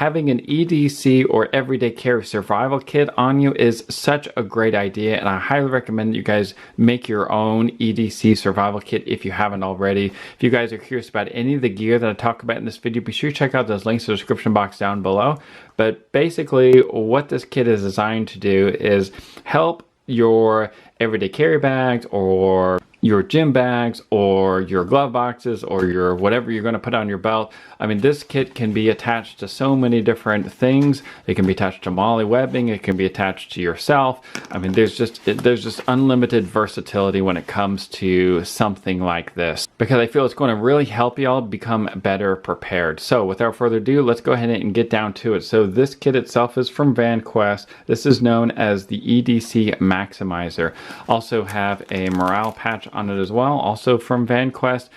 Having an EDC or everyday carry survival kit on you is such a great idea, and I highly recommend that you guys make your own EDC survival kit if you haven't already. If you guys are curious about any of the gear that I talk about in this video, be sure to check out those links in the description box down below. But basically what this kit is designed to do is help your everyday carry bags or your gym bags or your glove boxes or your whatever you're going to put on your belt. I mean, this kit can be attached to so many different things. It can be attached to MOLLE webbing. It can be attached to yourself. I mean, there's just unlimited versatility when it comes to something like this, because I feel it's going to really help y'all become better prepared. So without further ado, let's go ahead and get down to it. So this kit itself is from Vanquest. This is known as the EDC Maximizer. Also have a morale patch on it as well, also from Vanquest.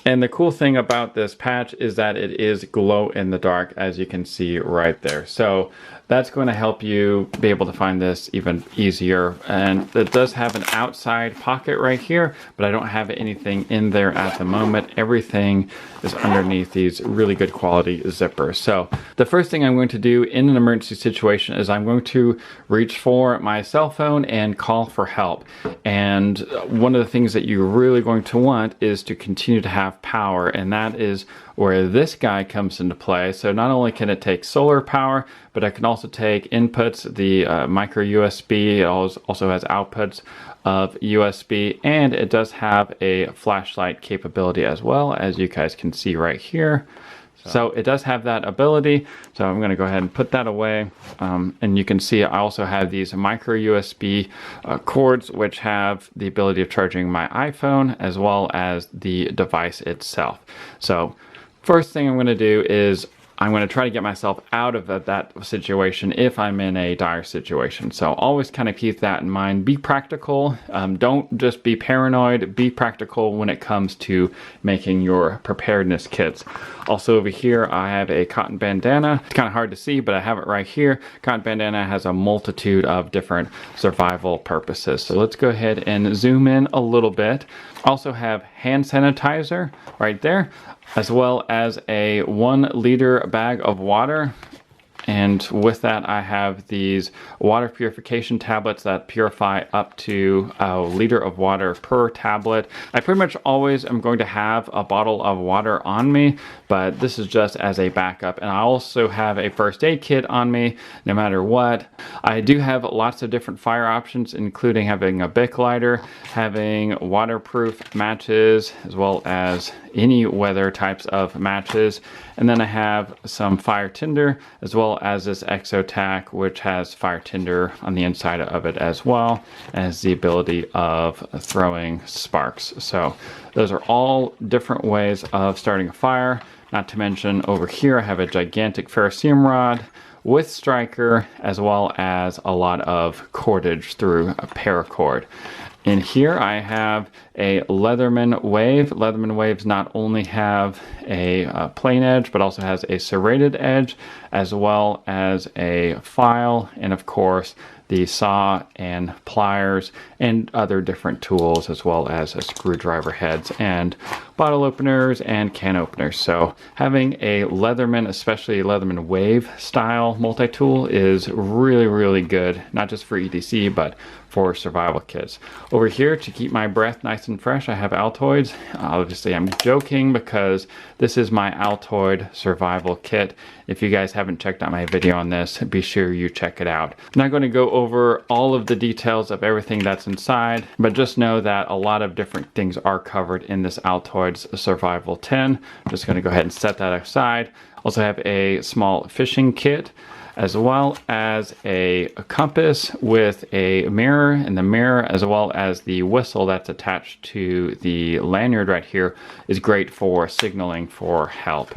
And the cool thing about this patch is that it is glow in the dark, as you can see right there. So that's going to help you be able to find this even easier. And it does have an outside pocket right here, but I don't have anything in there at the moment. Everything is underneath these really good quality zippers. So the first thing I'm going to do in an emergency situation is I'm going to reach for my cell phone and call for help. And one of the things that you're really going to want is to continue to have power, and that is where this guy comes into play. So not only can it take solar power, but it can also take inputs, the micro USB. It also has outputs of USB, and it does have a flashlight capability as well, as you guys can see right here. So it does have that ability. So I'm going to go ahead and put that away. And you can see I also have these micro USB cords, which have the ability of charging my iPhone as well as the device itself. So first thing I'm going to do is I'm going to try to get myself out of that situation if I'm in a dire situation. So always kind of keep that in mind. Be practical. Don't just be paranoid. Be practical when it comes to making your preparedness kits. Also over here, I have a cotton bandana. It's kind of hard to see, but I have it right here. Cotton bandana has a multitude of different survival purposes. So let's go ahead and zoom in a little bit. Also have hand sanitizer right there, as well as a 1 liter bag of water. And with that, I have these water purification tablets that purify up to a liter of water per tablet. I pretty much always am going to have a bottle of water on me, but this is just as a backup. And I also have a first aid kit on me, no matter what. I do have lots of different fire options, including having a Bic lighter, having waterproof matches, as well as any weather types of matches. And then I have some fire tinder, as well as this Exotac, which has fire tinder on the inside of it, as well as the ability of throwing sparks. So those are all different ways of starting a fire. Not to mention over here I have a gigantic ferrocerium rod with striker, as well as a lot of cordage through a paracord. In here I have a Leatherman wave. Leatherman waves not only have a plain edge, but also has a serrated edge, as well as a file, and of course the saw and pliers and other different tools, as well as screwdriver heads and bottle openers and can openers. So having a Leatherman, especially a Leatherman wave style multi-tool, is really, really good, not just for EDC, but for survival kits. Over here, to keep my breath nice and fresh, I have Altoids. Obviously I'm joking, because this is my Altoid survival kit. If you guys haven't checked out my video on this, be sure you check it out. I'm not going to go over all of the details of everything that's inside, but just know that a lot of different things are covered in this Altoids survival tin. I'm just going to go ahead and set that aside. Also have a small fishing kit, as well as a compass with a mirror, and the mirror, as well as the whistle that's attached to the lanyard right here, is great for signaling for help.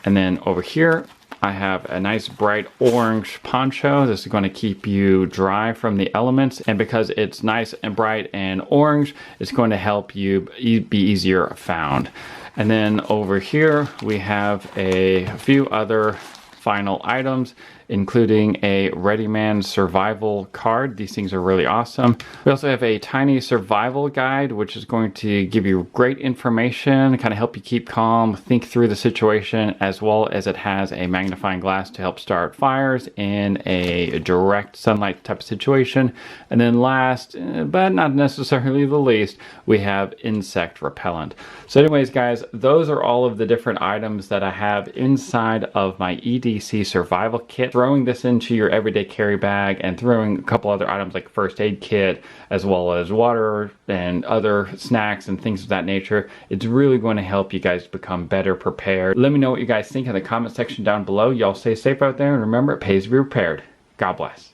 And then over here I have a nice bright orange poncho. This is going to keep you dry from the elements, and because it's nice and bright and orange, it's going to help you be easier found. And then over here we have a few other final items, including a Ready Man survival card. These things are really awesome. We also have a tiny survival guide, which is going to give you great information, kind of help you keep calm, think through the situation, as well as it has a magnifying glass to help start fires in a direct sunlight type of situation. And then last, but not necessarily the least, we have insect repellent. So anyways, guys, those are all of the different items that I have inside of my EDC survival kit. Throwing this into your everyday carry bag and throwing a couple other items like first aid kit, as well as water and other snacks and things of that nature, it's really going to help you guys become better prepared. Let me know what you guys think in the comment section down below. Y'all stay safe out there, and remember, it pays to be prepared. God bless.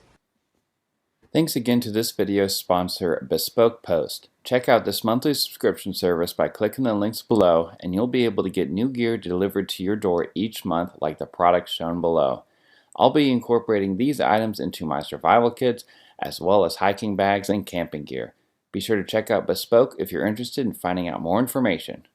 Thanks again to this video's sponsor, Bespoke Post. Check out this monthly subscription service by clicking the links below, and you'll be able to get new gear delivered to your door each month like the products shown below. I'll be incorporating these items into my survival kits, as well as hiking bags and camping gear. Be sure to check out Bespoke if you're interested in finding out more information.